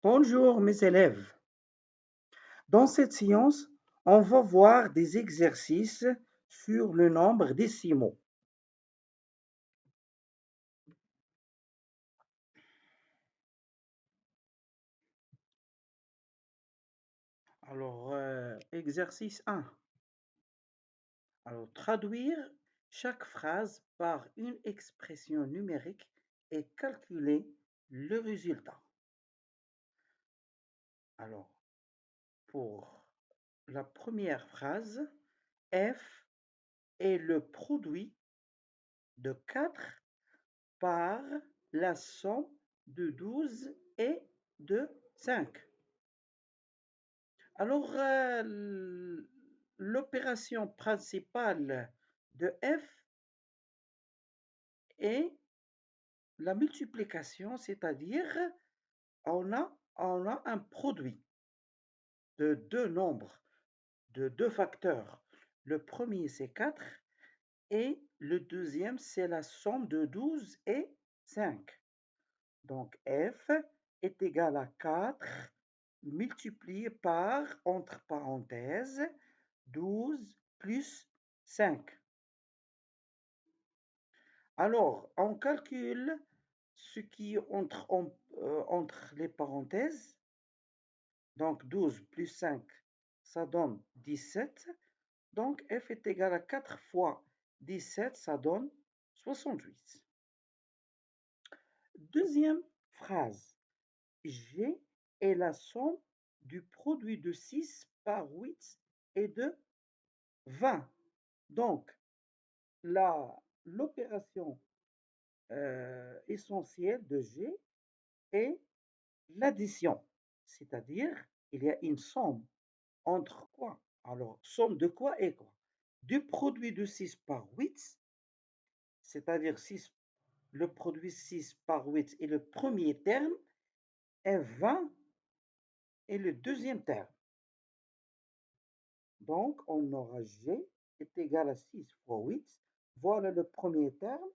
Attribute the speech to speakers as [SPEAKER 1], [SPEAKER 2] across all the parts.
[SPEAKER 1] Bonjour mes élèves. Dans cette séance, on va voir des exercices sur le nombre décimaux. Alors, exercice 1. Alors, traduire chaque phrase par une expression numérique et calculer le résultat. Alors, pour la première phrase, F est le produit de 4 par la somme de 12 et de 5. Alors, l'opération principale de F est la multiplication, c'est-à-dire on a un produit de deux nombres, de deux facteurs. Le premier, c'est 4 et le deuxième, c'est la somme de 12 et 5. Donc, F est égal à 4 multiplié par, entre parenthèses, 12 plus 5. Alors, on calcule ce qui est entre les parenthèses. Donc, 12 plus 5, ça donne 17. Donc, F est égal à 4 fois 17, ça donne 68. Deuxième phrase. G est la somme du produit de 6 par 8 et de 20. Donc, l'opération essentielle de G est l'addition. C'est-à-dire, il y a une somme entre quoi? Alors, somme de quoi et quoi? Du produit de 6 par 8, c'est-à-dire 6, le produit 6 par 8 est le premier terme, et 20 est le deuxième terme. Donc, on aura G est égal à 6 fois 8. Voilà le premier terme.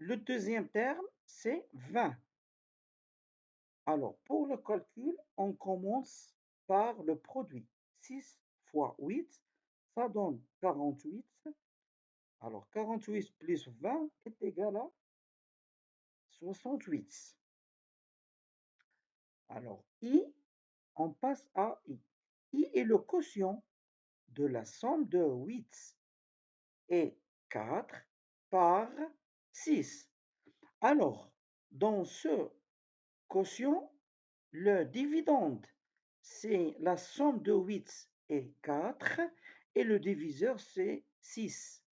[SPEAKER 1] Le deuxième terme, c'est 20. Alors, pour le calcul, on commence par le produit. 6 fois 8, ça donne 48. Alors, 48 plus 20 est égal à 68. Alors, I, on passe à I. I est le quotient de la somme de 8 et 4 par 6. Alors, dans ce quotient, le dividende, c'est la somme de 8 et 4 et le diviseur, c'est 6.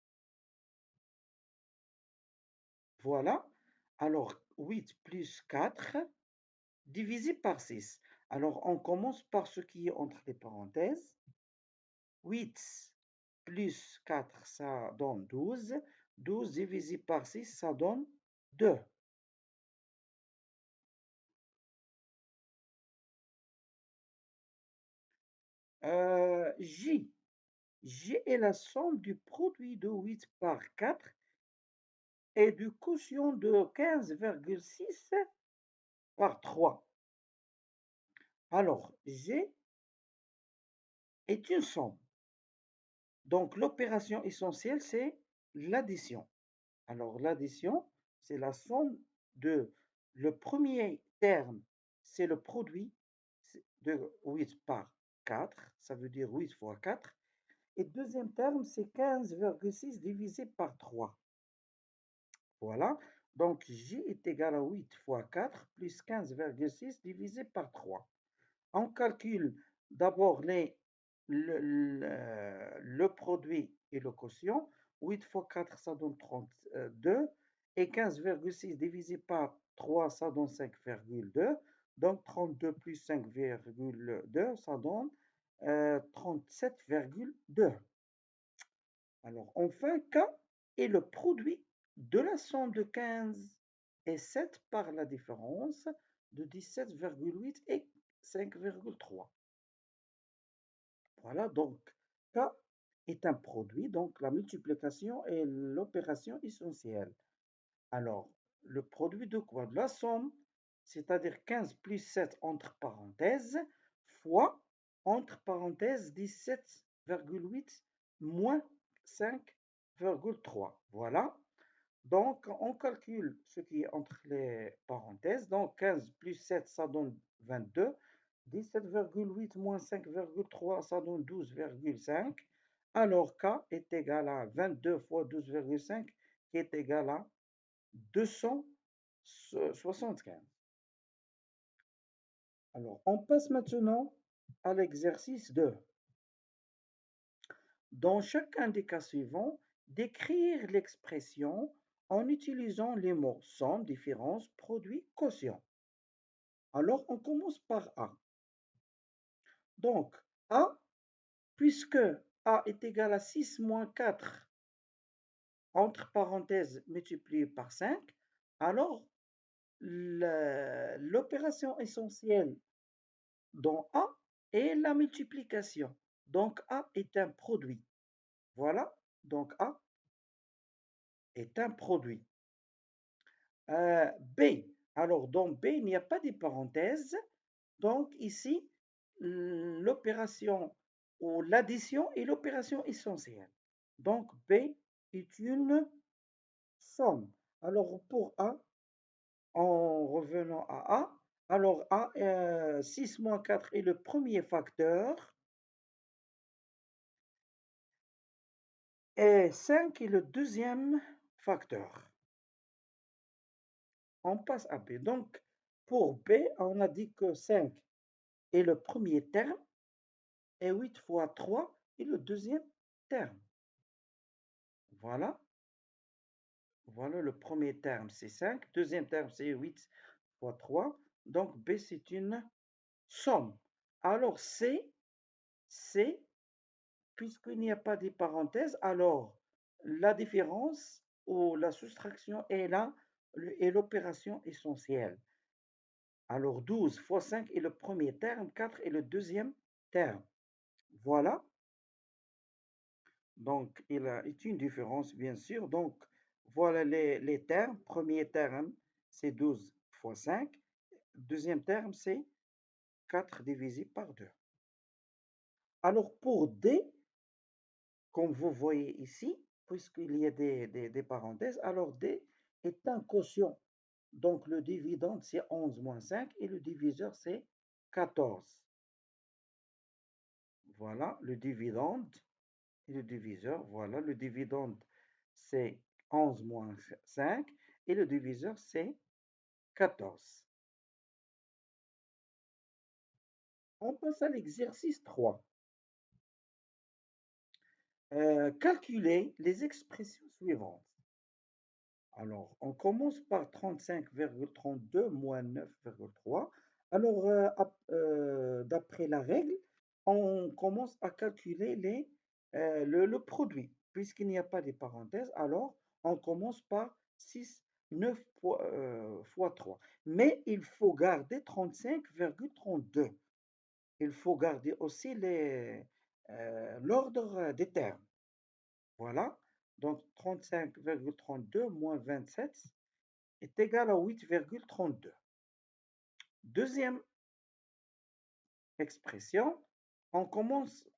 [SPEAKER 1] Voilà. Alors, 8 plus 4 divisé par 6. Alors, on commence par ce qui est entre les parenthèses. 8 plus 4, ça donne 12. 12 divisé par 6, ça donne 2. J. J est la somme du produit de 8 par 4 et du quotient de 15,6 par 3. Alors, G est une somme. Donc, l'opération essentielle, c'est l'addition. Alors, l'addition, c'est la somme de le premier terme, c'est le produit de 8 par 4, ça veut dire 8 fois 4. Et deuxième terme, c'est 15,6 divisé par 3. Voilà. Donc, J est égal à 8 fois 4 plus 15,6 divisé par 3. On calcule d'abord le produit et le quotient. 8 fois 4, ça donne 32. Et 15,6 divisé par 3, ça donne 5,2. Donc, 32 plus 5,2, ça donne 37,2. Alors, enfin, K est le produit de la somme de 15 et 7 par la différence de 17,8 et 5,3. Voilà, donc K est un produit, donc la multiplication est l'opération essentielle. Alors, le produit de quoi? De la somme c'est-à-dire 15 plus 7 entre parenthèses, fois, entre parenthèses, 17,8 moins 5,3. Voilà. Donc, on calcule ce qui est entre les parenthèses. Donc, 15 plus 7, ça donne 22. 17,8 moins 5,3, ça donne 12,5. Alors, K est égal à 22 fois 12,5, qui est égal à 275. Alors, on passe maintenant à l'exercice 2. Dans chacun des cas suivants, décrire l'expression en utilisant les mots somme, différence, produit, quotient. Alors, on commence par A. Donc, A, puisque A est égal à 6 moins 4, entre parenthèses, multiplié par 5, alors l'opération essentielle dans A est la multiplication. Donc, A est un produit. Voilà, donc A est un produit. B, alors dans B, il n'y a pas de parenthèses. Donc ici, l'opération ou l'addition est l'opération essentielle. Donc B est une somme. Alors pour A, en revenant à A, alors A, 6 moins 4 est le premier facteur et 5 est le deuxième facteur. On passe à B. Donc pour B, on a dit que 5 est le premier terme et 8 fois 3 est le deuxième terme. Voilà. Voilà, le premier terme, c'est 5. Deuxième terme, c'est 8 fois 3. Donc, B, c'est une somme. Alors, C, puisqu'il n'y a pas de parenthèses, alors la différence ou la soustraction est là et l'opération essentielle. Alors, 12 fois 5 est le premier terme, 4 est le deuxième terme. Voilà. Donc, il y a une différence, bien sûr. Donc, voilà les termes. Premier terme, c'est 12 fois 5. Deuxième terme, c'est 4 divisé par 2. Alors, pour D, comme vous voyez ici, puisqu'il y a des parenthèses, alors D est un quotient. Donc, le dividende, c'est 11 moins 5 et le diviseur, c'est 14. Voilà, le dividende et le diviseur. Voilà, le dividende, c'est 11 moins 5 et le diviseur, c'est 14. On passe à l'exercice 3. Calculer les expressions suivantes. Alors, on commence par 35,32 moins 9,3. Alors, d'après la règle, on commence à calculer le produit. Puisqu'il n'y a pas de parenthèses, alors on commence par 6, 9 fois 3. Mais il faut garder 35,32. Il faut garder aussi l'ordre des termes. Voilà. Donc 35,32 moins 27 est égal à 8,32. Deuxième expression, on commence,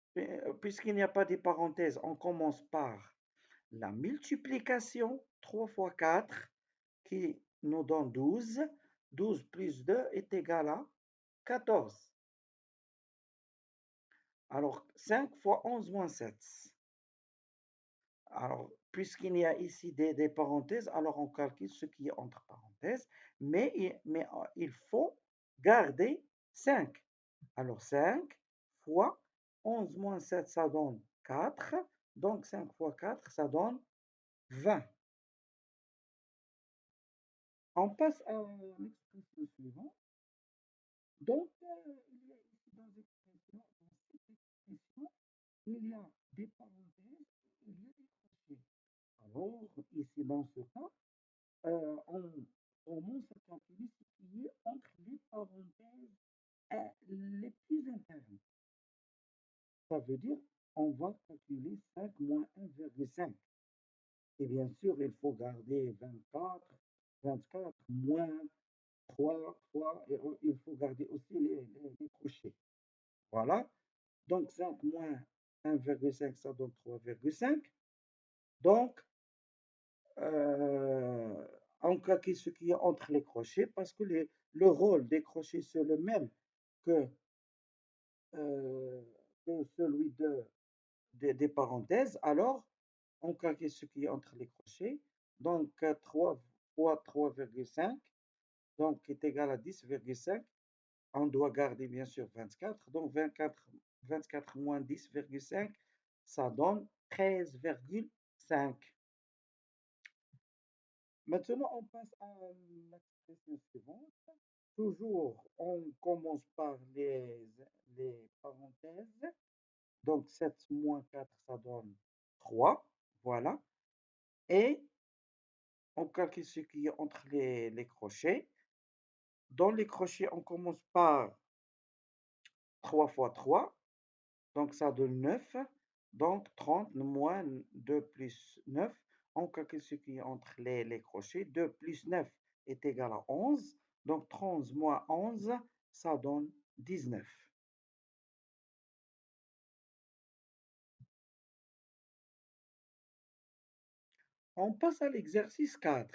[SPEAKER 1] puisqu'il n'y a pas de parenthèses, on commence par la multiplication 3 fois 4 qui nous donne 12. 12 plus 2 est égal à 14. Alors 5 fois 11 moins 7. Alors, puisqu'il y a ici des parenthèses, alors on calcule ce qui est entre parenthèses, mais il faut garder 5. Alors 5 fois 11 moins 7, ça donne 4. Donc 5 fois 4, ça donne 20. On passe à l'expression suivante. Donc, il y a ici dans l'expression, dans cette expression, il y a des parenthèses, il y a des crochets. Alors, ici dans ce cas, on commence à calculer ce qui est entre les parenthèses les plus internes. Ça veut dire on va calculer 5 moins 1,5. Et bien sûr, il faut garder 24 moins 3 fois, et il faut garder aussi les crochets. Voilà. Donc 5 moins 1,5, ça donne 3,5. Donc, euh, on calcule ce qui est entre les crochets parce que le rôle des crochets, c'est le même que, euh, que celui des parenthèses. Alors, on calcule ce qui est entre les crochets. Donc, 3 fois 3,5, donc est égal à 10,5. On doit garder bien sûr 24. Donc 24 moins 10,5, ça donne 13,5. Maintenant, on passe à l'expression suivante. Toujours, on commence par les parenthèses. Donc 7 moins 4, ça donne 3. Voilà. Et on calcule ce qui est entre les crochets. Dans les crochets, on commence par 3 fois 3. Donc ça donne 9. Donc 30 moins 2 plus 9. On calcule ce qui est entre les crochets. 2 plus 9 est égal à 11. Donc 30 moins 11, ça donne 19. On passe à l'exercice 4.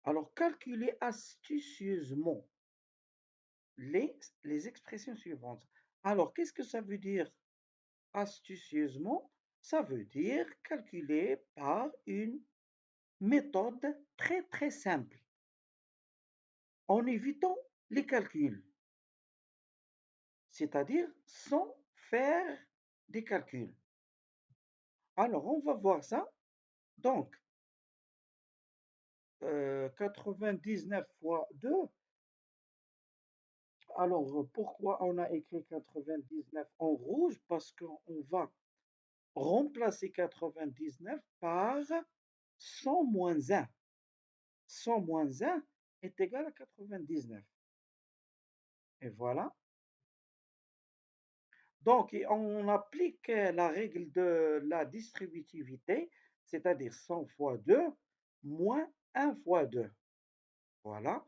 [SPEAKER 1] Alors calculez astucieusement les, les expressions suivantes. Alors qu'est-ce que ça veut dire astucieusement? Ça veut dire calculer par une méthode très très simple, en évitant les calculs, c'est-à-dire sans faire des calculs. Alors, on va voir ça. Donc, 99 fois 2. Alors, pourquoi on a écrit 99 en rouge? Parce qu'on va remplacer 99 par 100 moins 1. 100 moins 1 est égal à 99. Et voilà. Donc, on applique la règle de la distributivité, c'est-à-dire 100 fois 2 moins 1 fois 2. Voilà.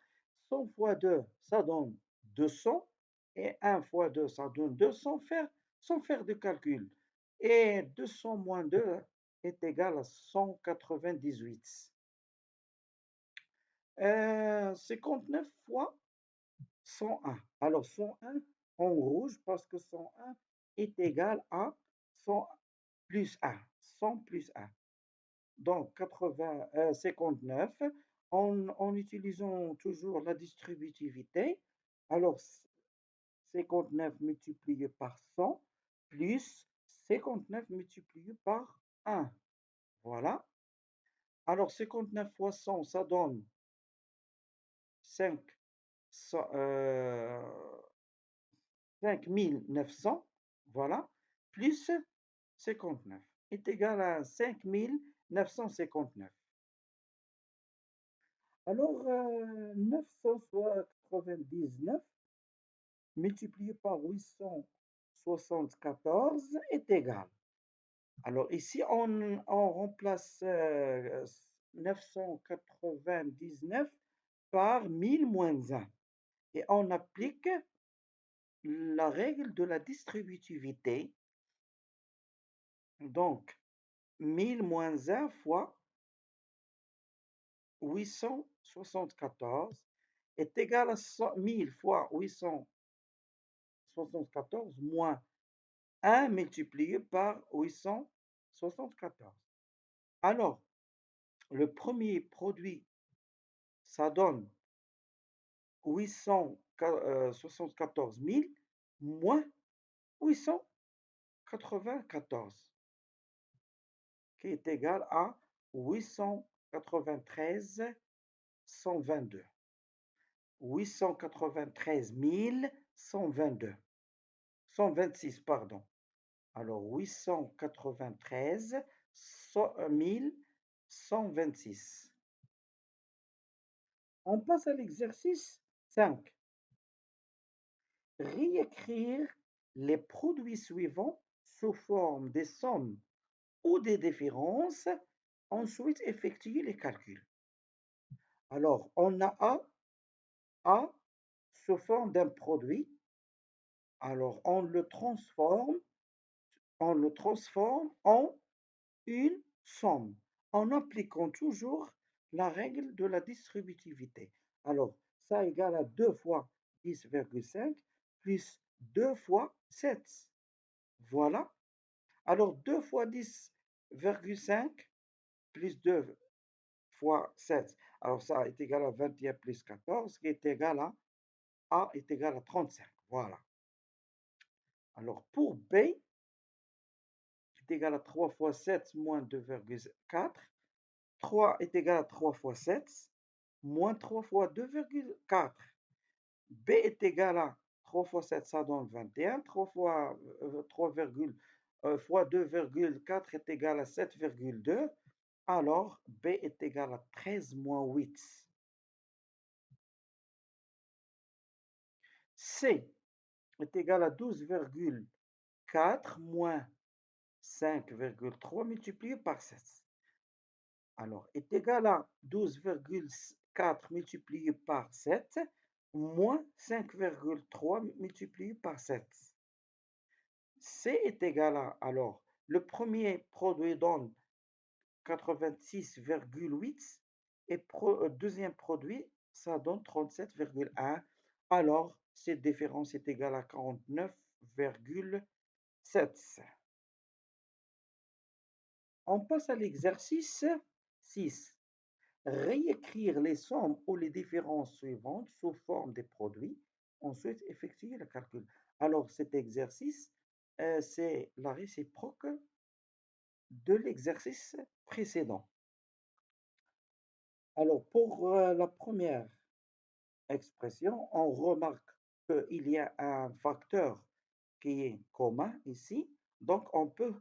[SPEAKER 1] 100 fois 2, ça donne 200. Et 1 fois 2, ça donne 2 sans faire de calcul. Et 200 moins 2 est égal à 198. 59 fois 101. Alors 101 en rouge parce que 101 est égal à 100 plus 1. 100 plus 1. Donc 59 en utilisant toujours la distributivité. Alors 59 multiplié par 100 plus 59 multiplié par 1. Voilà. Alors 59 fois 100, ça donne 5, 5900, voilà, plus 59 est égal à 5959. Alors, 999 multiplié par 874 est égal. Alors ici, on remplace 999 par 1000 moins 1 et on applique la règle de la distributivité. Donc, 1000 moins 1 fois 874 est égal à 1000 fois 874 moins 1 multiplié par 874. Alors, le premier produit, ça donne 874 000 moins 894, qui est égal à 893 122. 893 122. 126, pardon. Alors, 893 126. On passe à l'exercice 5. Réécrire les produits suivants sous forme des sommes ou des différences. Ensuite, effectuer les calculs. Alors, on a A A sous forme d'un produit. Alors, on le transforme en une somme en appliquant toujours la règle de la distributivité. Alors, ça égale à 2 fois 10,5 plus 2 fois 7. Voilà. Alors, 2 fois 10,5 plus 2 fois 7. Alors, ça est égal à 21 plus 14, qui est égal à A est égal à 35. Voilà. Alors, pour B, est égal à 3 fois 7 moins 2,4. 3 est égal à 3 fois 7 moins 3 fois 2,4. B est égal à 3 fois 7, ça donne 21. 3 fois 3, fois 2,4 est égal à 7,2. Alors, B est égal à 13 moins 8. C est égal à 12,4 moins 5,3 multiplié par 7. Alors, est égal à 12,4 multiplié par 7 moins 5,3 multiplié par 7. C est égal à, alors, le premier produit donne 86,8 et deuxième produit, ça donne 37,1. Alors, cette différence est égale à 49,7. On passe à l'exercice 6. Réécrire les sommes ou les différences suivantes sous forme de produits. Ensuite, effectuer le calcul. Alors, cet exercice, c'est la réciproque de l'exercice précédent. Alors, pour la première expression, on remarque qu'il y a un facteur qui est commun ici. Donc, on peut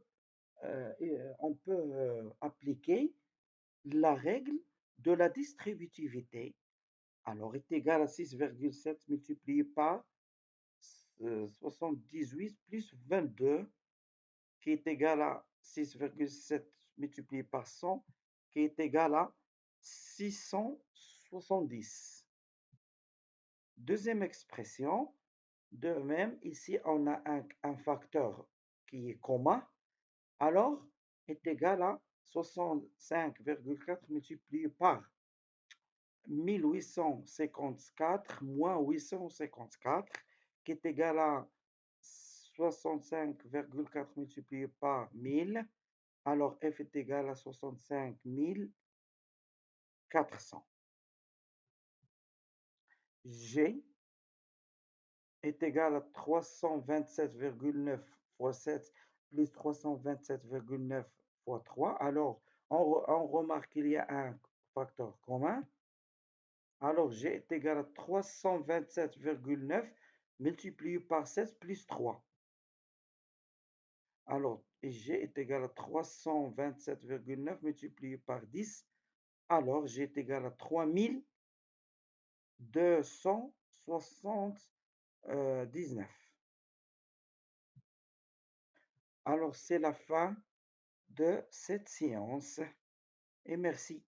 [SPEAKER 1] appliquer la règle de la distributivité. Alors, est égal à 6,7 multiplié par 78 plus 22, qui est égal à 6,7 multiplié par 100, qui est égal à 670. Deuxième expression, de même, ici, on a un facteur qui est commun, alors est égal à 65,4 multiplié par 1854 moins 854, qui est égal à 65,4 multiplié par 1000. Alors, F est égal à 65 400. G est égal à 327,9 fois 7 plus 327,9 fois 3. Alors, on remarque qu'il y a un facteur commun. Alors, G est égal à 327,9 multiplié par 7 plus 3. Alors, G est égal à 327,9 multiplié par 10. Alors, G est égal à 3279. Alors, c'est la fin de cette séance et merci.